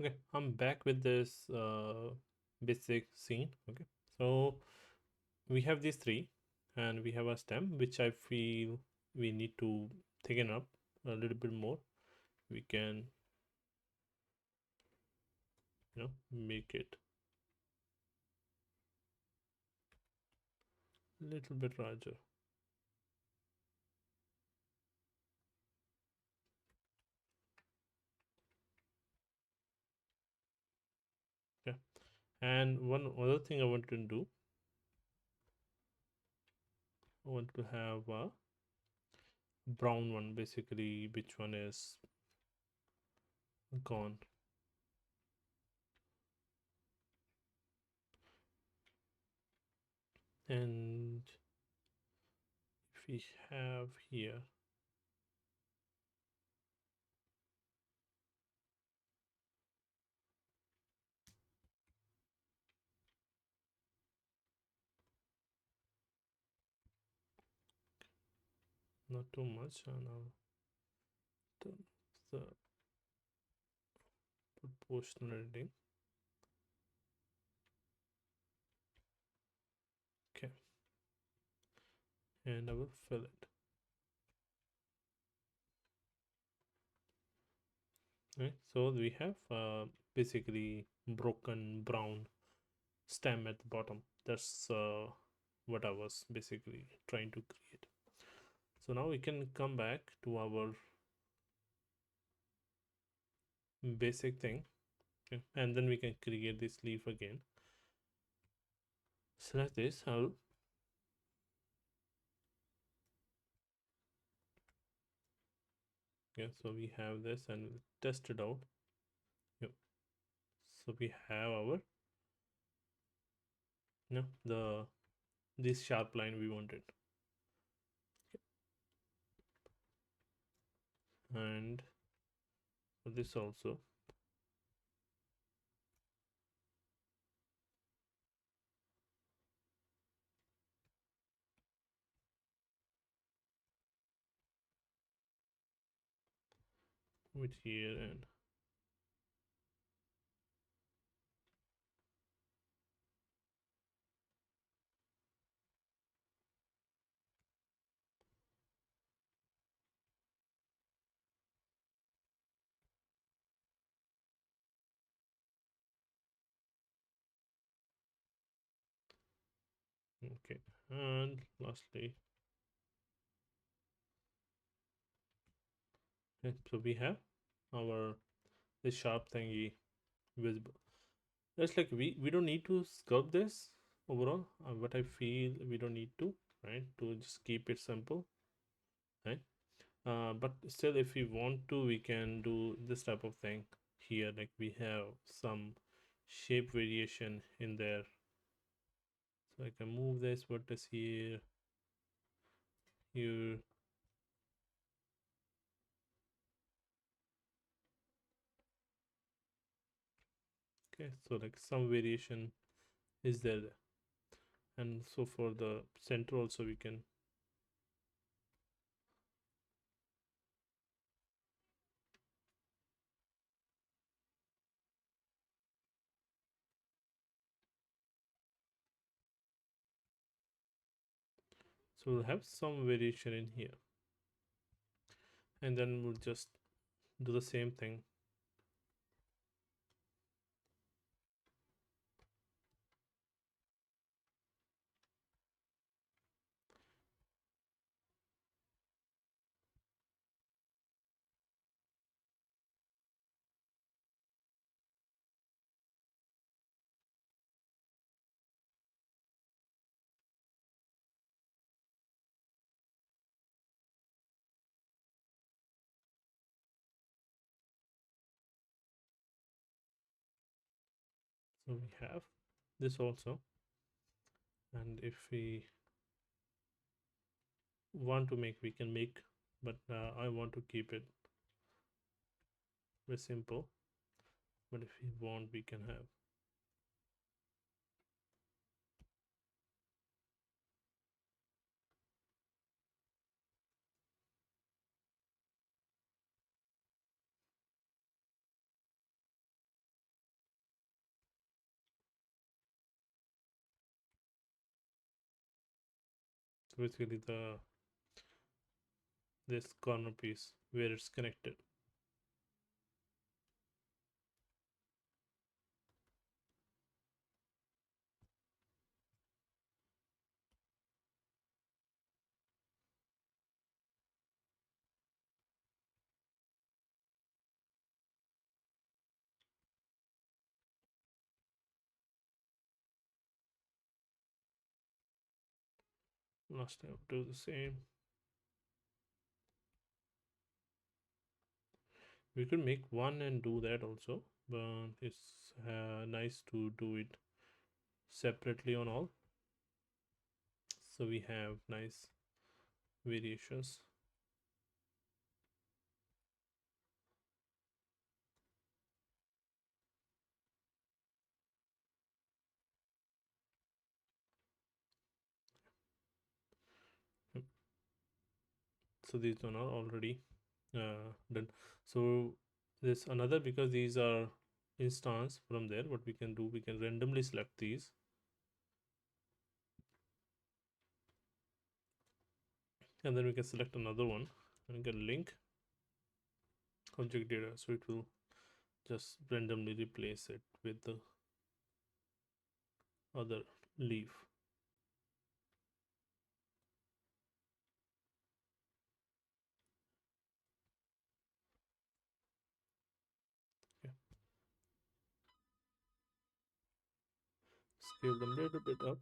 Okay, I'm back with this basic scene. Okay, so we have these three, and we have a stem, which I feel we need to thicken up a little bit more. We can, make it a little bit larger. Yeah, and one other thing I want to do, I want to have a brown one, basically, which one is gone. And if we have here, not too much, and I'll turn the proportionality. Okay, and I will fill it. Right, so we have basically broken brown stem at the bottom. That's what I was basically trying to create. So now we can come back to our basic thing, okay? And then we can create this leaf again. Select this. I'll Yeah, so we have this and we'll test it out. Yep. So we have our, the this sharp line we wanted. And for this also, with here. And okay, and lastly, so we have our this sharp thingy visible. That's like we don't need to sculpt this overall, but I feel we don't need to, right, to just keep it simple, right? But still, if we want to, we can do this type of thing here. Like we have some shape variation in there, so I can move this vertex here, here. Okay, so like some variation is there. And so for the center also we can. So we'll have some variation in here, and then we'll just do the same thing. So we have this also, and if we want to make, we can make, but I want to keep it very simple. But if we want, we can have. So basically the this corner piece where it's connected. Last time do the same. We could make one and do that also, but it's nice to do it separately on all, so we have nice variations. Yep. So these one are already done. So this another, because these are instance from there, what we can do, we can randomly select these, and then we can select another one and we can link object data, so it will just randomly replace it with the other leaf. Okay. Scale them a little bit up.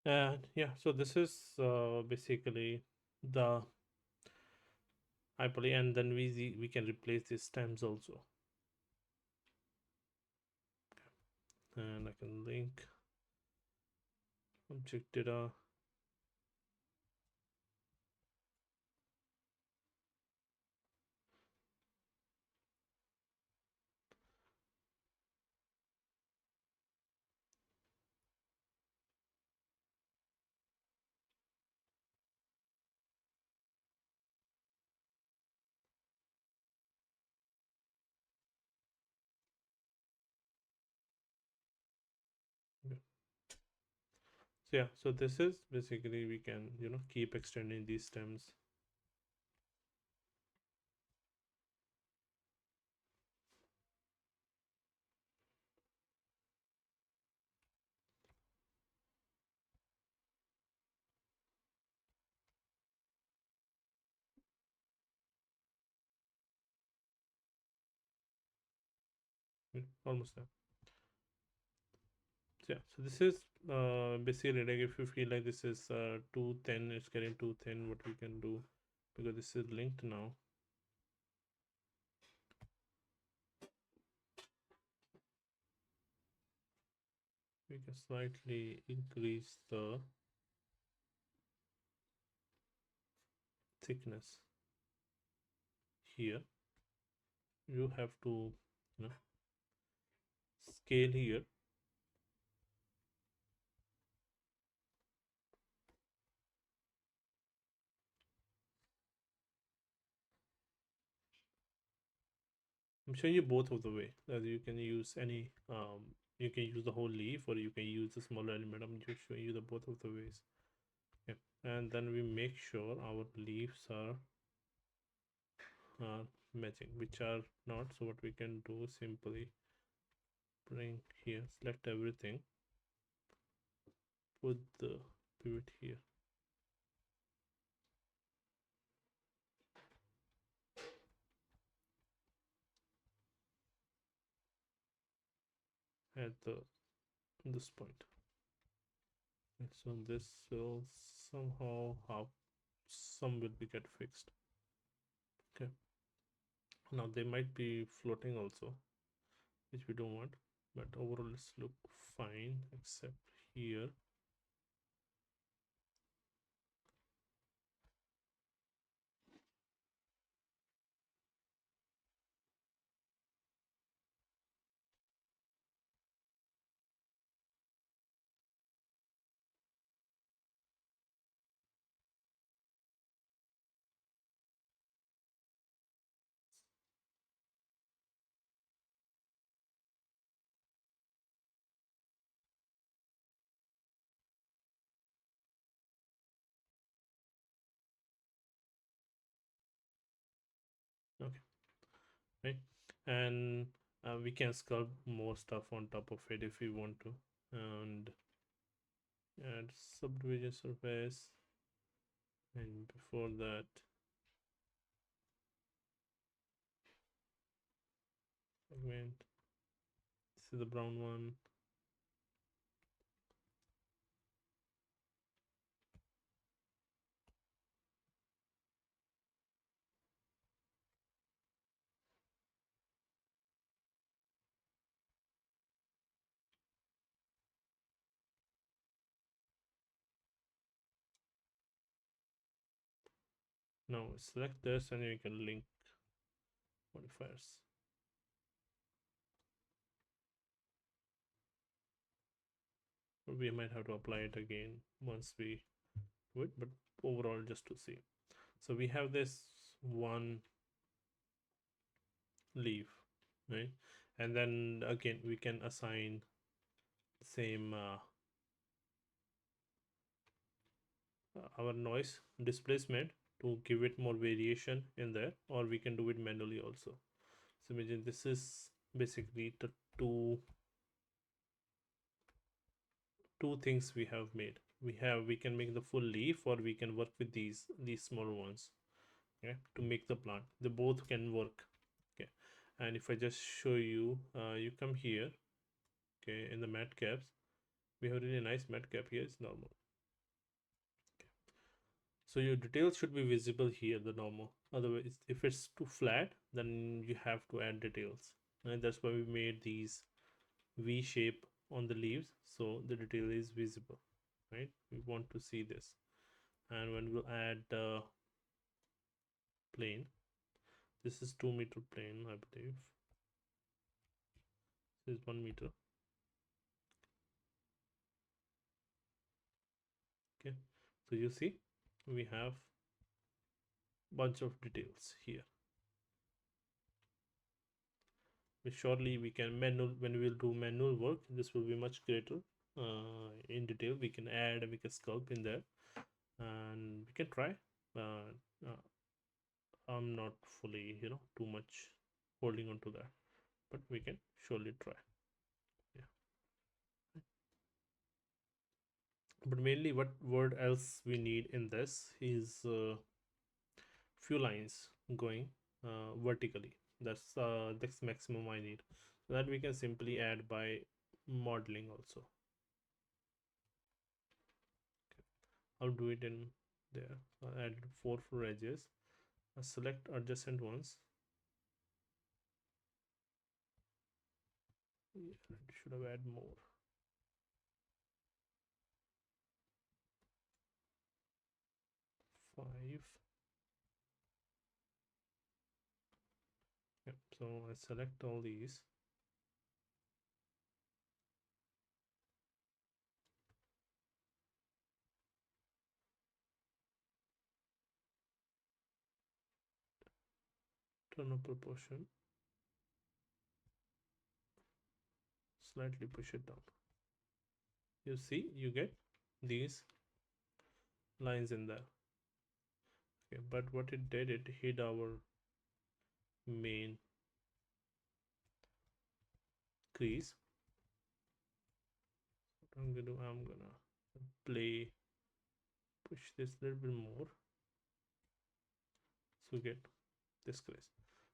And yeah, so this is basically the hyperlink, and then we can replace these stems also, and I can link object data. Okay. So yeah, so this is basically we can keep extending these stems. Yeah, almost there. So yeah, so this is basically like if you feel like this is too thin, it's getting too thin, what we can do, because this is linked now, we can slightly increase the thickness here. You have to you know scale here. I'm showing you both of the way that you can use any you can use the whole leaf or you can use the smaller element. I'm just showing you the both of the ways. Yeah. And then we make sure our leaves are matching, which are not. So what we can do, simply bring here, select everything, put the pivot here at this point. And so this will somehow have some will be get fixed. Okay. Now they might be floating also, which we don't want, but overall it's look fine except here. right? And we can sculpt more stuff on top of it if we want to, and add subdivision surface, and before that segment. This is the brown one. Now select this and you can link modifiers. We might have to apply it again once we do it, but overall just to see. So we have this one leaf, right? And then again we can assign the same our noise displacement to give it more variation in there, or we can do it manually also. So imagine this is basically the two things we have made. We can make the full leaf, or we can work with these smaller ones, okay, to make the plant. They both can work, okay. And if I just show you, you come here, okay, in the mat caps, we have a really nice mat cap here. It's normal, okay. So your details should be visible here, the normal. Otherwise, if it's too flat, then you have to add details, and that's why we made these V shape on the leaves, so the detail is visible, right? We want to see this. And when we'll add the plane, this is 2 meter plane, I believe. This is 1 meter, okay. So you see we have bunch of details here. Surely we can manual, when we will do manual work, this will be much greater in detail. We can add, we can sculpt in there, and we can try. uh, uh, I'm not fully, too much holding on to that, but we can surely try. Yeah. But mainly what word else we need in this is few lines going vertically. That's maximum I need. So that we can simply add by modeling also. I'll do it in there. I'll add 4 edges. I'll select adjacent ones. Yeah, I should have add more. 5. Yep. So I select all these. Turn up proportion. Slightly push it down. You see, you get these lines in there. Okay, but what it did, it hid our main crease. What I'm gonna do, I'm gonna play, push this a little bit more, so get this crease.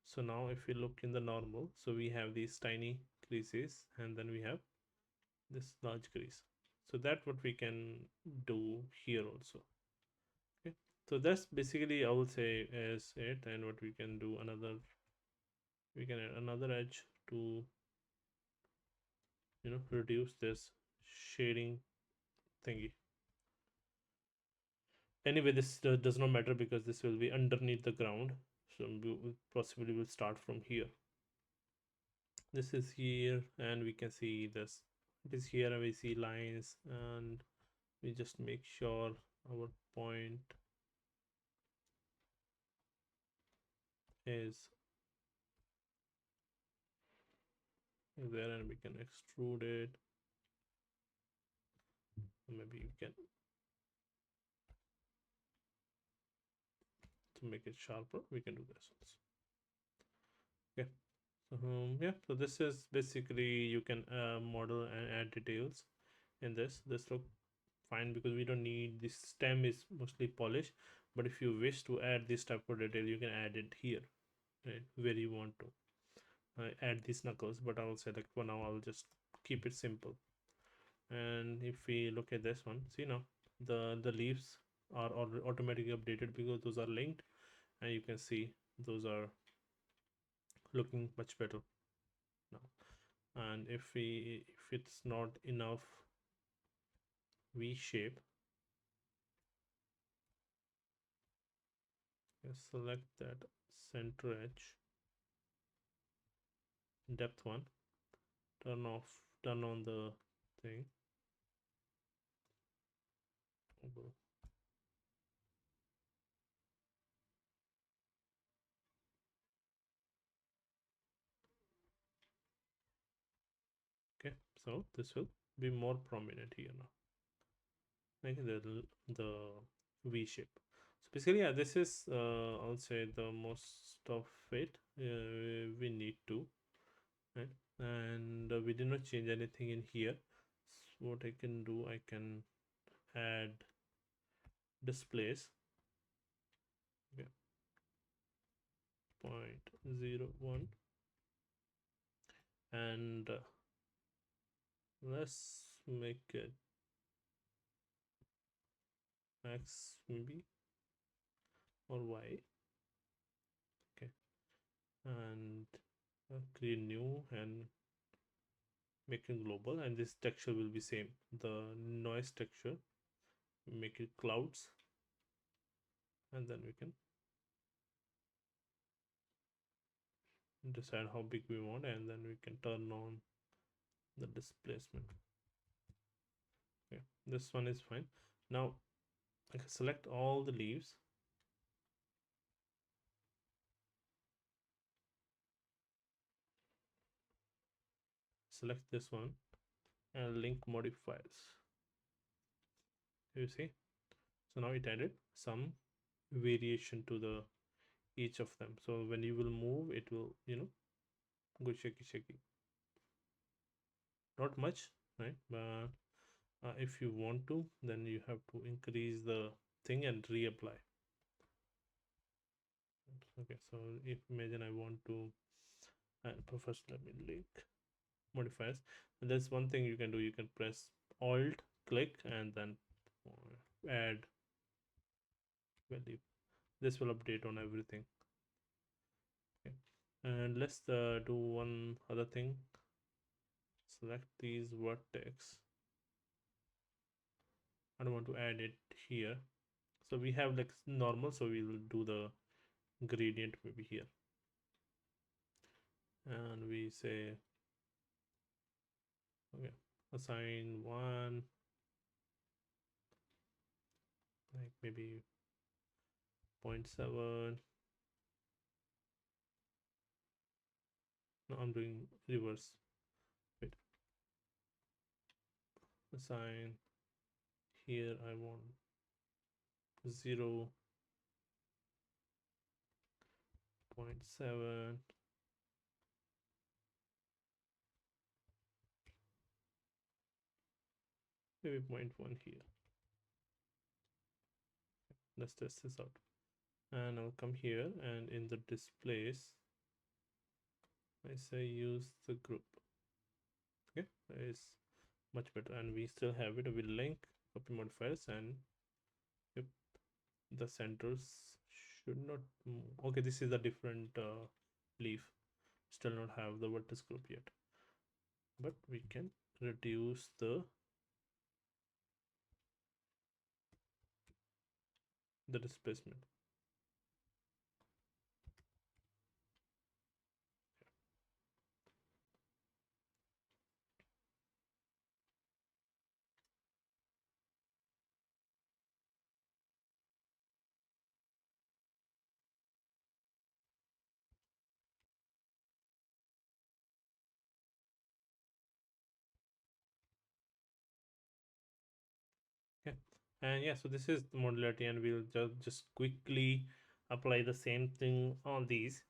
So now if we look in the normal, so we have these tiny creases, and then we have this large crease. So that what we can do here also. Okay, so that's basically, I will say, is it. And what we can do, another, we can add another edge to reduce this shading thingy. Anyway, this does not matter because this will be underneath the ground, so we will possibly will start from here. This is here, and we can see this. It is here, and we see lines, and we just make sure our point is there, and we can extrude it. Maybe you can, to make it sharper, we can do this also. Okay. Yeah, so this is basically you can model and add details in this. This look fine because we don't need this stem is mostly polished. But if you wish to add this type of detail, you can add it here, right? Where you want to add these knuckles. But I'll say like for now, I'll just keep it simple. And if we look at this one, see now the leaves are automatically updated because those are linked, and you can see those are looking much better now. And if it's not enough V shape, just select that center edge, depth one, turn on the thing. Okay, so this will be more prominent here now. Like the V shape. So basically, yeah, this is I'll say the most of it we need to, right? And we did not change anything in here. So what I can do, I can add displays. Okay, 0.01, and let's make it X maybe, or Y. Okay, and create new and make it global, and this texture will be same. The noise texture, make it clouds, and then we can decide how big we want, and then we can turn on the displacement. Okay, this one is fine. Now I can select all the leaves, select this one, and link modifiers. You see, so now it added some variation to the each of them. So when you will move, it will, go shaky shaky. Not much, right? But if you want to, then you have to increase the thing and reapply. Okay, so if imagine I want to first let me link modifiers, and there's one thing you can do. You can press alt click and then add value. This will update on everything. Okay, and let's do one other thing. Select these vertex. I don't want to add it here, so we have like normal, so we will do the gradient maybe here, and we say okay, assign one, like maybe 0.7. No, I'm doing reverse. Wait, assign here I want 0.7, maybe 0.1 here. Let's test this out, and I'll come here, and in the displays I say use the group. Okay, it's much better, and we still have it with link copy modifiers, and if the centers should not move. Okay, this is a different leaf, still not have the vertex group yet, but we can reduce the displacement. Okay, and yeah, so this is the modularity, and we'll just quickly apply the same thing on these.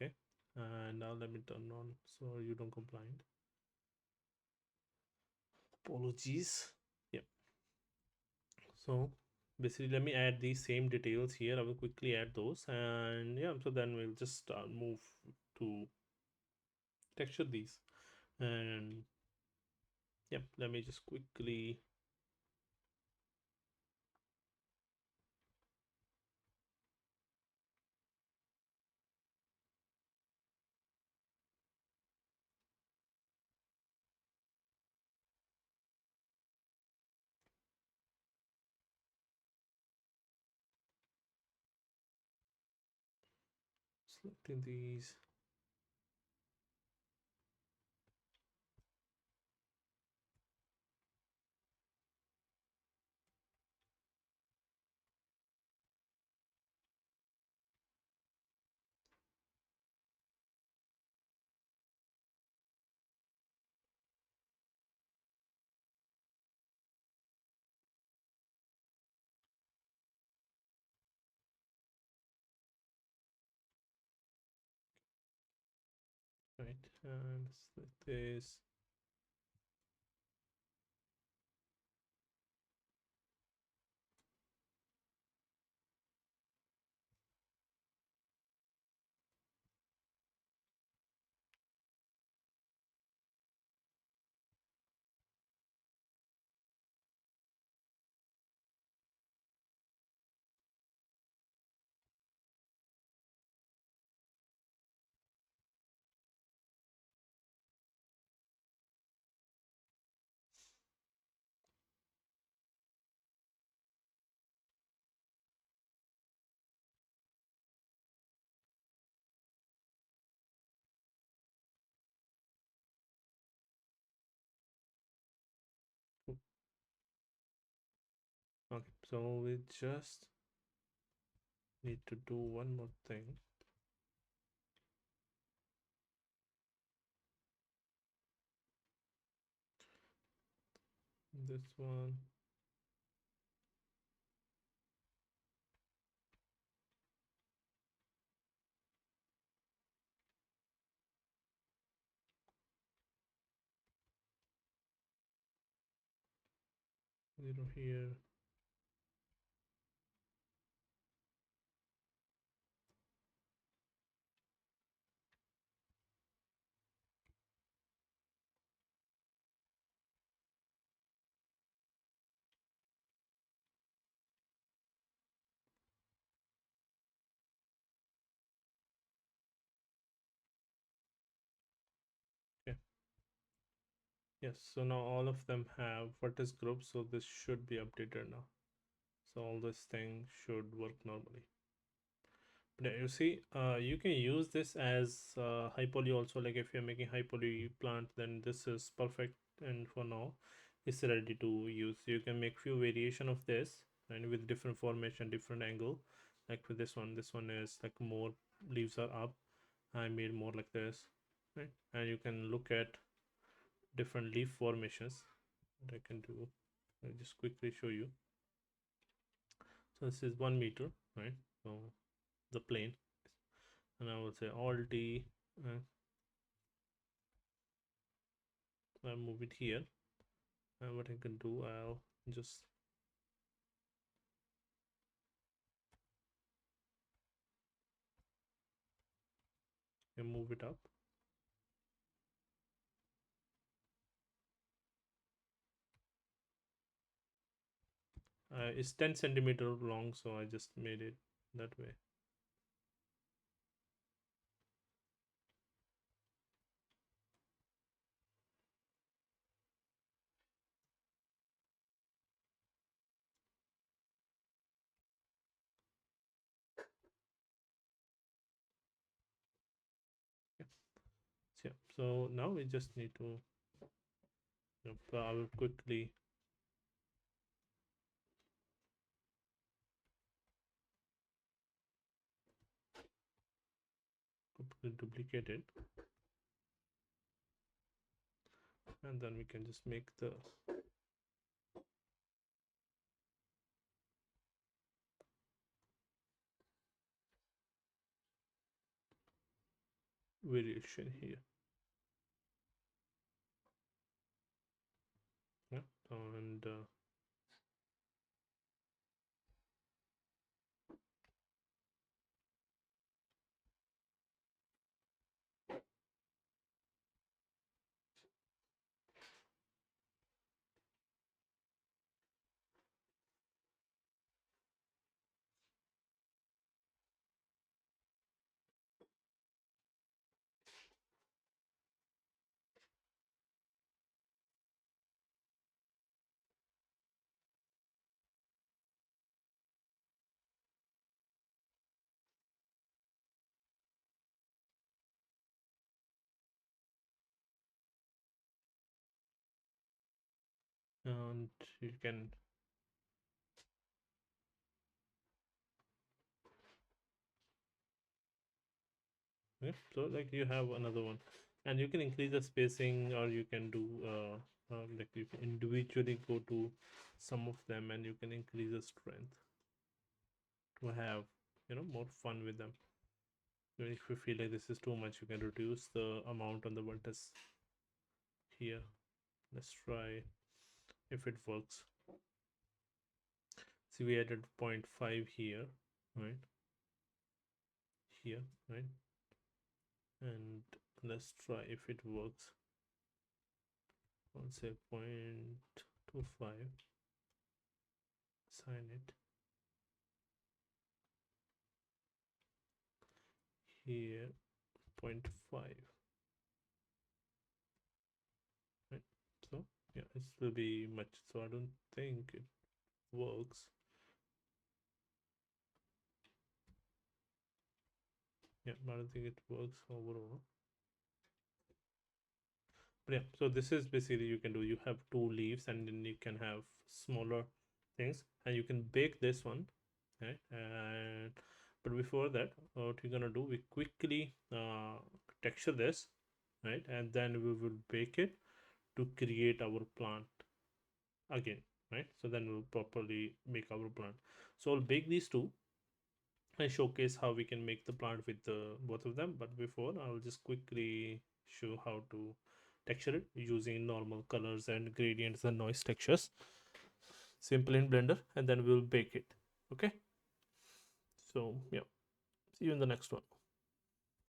Okay, And now let me turn on so you don't complain. Apologies. Yep. So basically, let me add these same details here. I will quickly add those, and yeah, so then we'll just move to texture these. And yep, let me just quickly selecting these. Right, and select this. Okay, so we just need to do one more thing. This one. Zero here. Okay. Yes, so now all of them have vertex groups, so this should be updated now. So all this thing should work normally. But you see, you can use this as high poly also. Like if you're making high poly plant, then this is perfect. And for now, it's ready to use. You can make few variation of this and with different formation, different angle. Like for this one is like more leaves are up. I made more like this, right? And you can look at different leaf formations that I can do. I'll just quickly show you. So this is 1 meter, right? So the plane, and I will say Alt D. I'll move it here, and what I can do, I'll just move it up. It's 10 centimeter long, so I just made it that way. Yeah. So, yeah. So now we just need to, I will quickly duplicate it, and then we can just make the variation here. Yeah, and you can, yeah, so like you have another one, and you can increase the spacing, or you can do like you can individually go to some of them, and you can increase the strength to have, more fun with them. Even if you feel like this is too much, you can reduce the amount on the vertex here. Let's try if it works. See, we added 0.5 here, right? Here, right? And let's try if it works. I'll say 0.25. Sign it here. 0.5, right? So yeah, it will be much. So I don't think it works. Yeah, I don't think it works overall. But yeah, so this is basically you can do. You have two leaves, and then you can have smaller things, and you can bake this one, right? And but before that, what we're gonna do, we quickly texture this, right? And then we will bake it to create our plant again, right? So then we'll properly make our plant. So I'll bake these two and showcase how we can make the plant with the both of them. But before, I'll just quickly show how to texture it using normal colors and gradients and noise textures, simple in Blender, and then we'll bake it. Okay, so yeah, see you in the next one.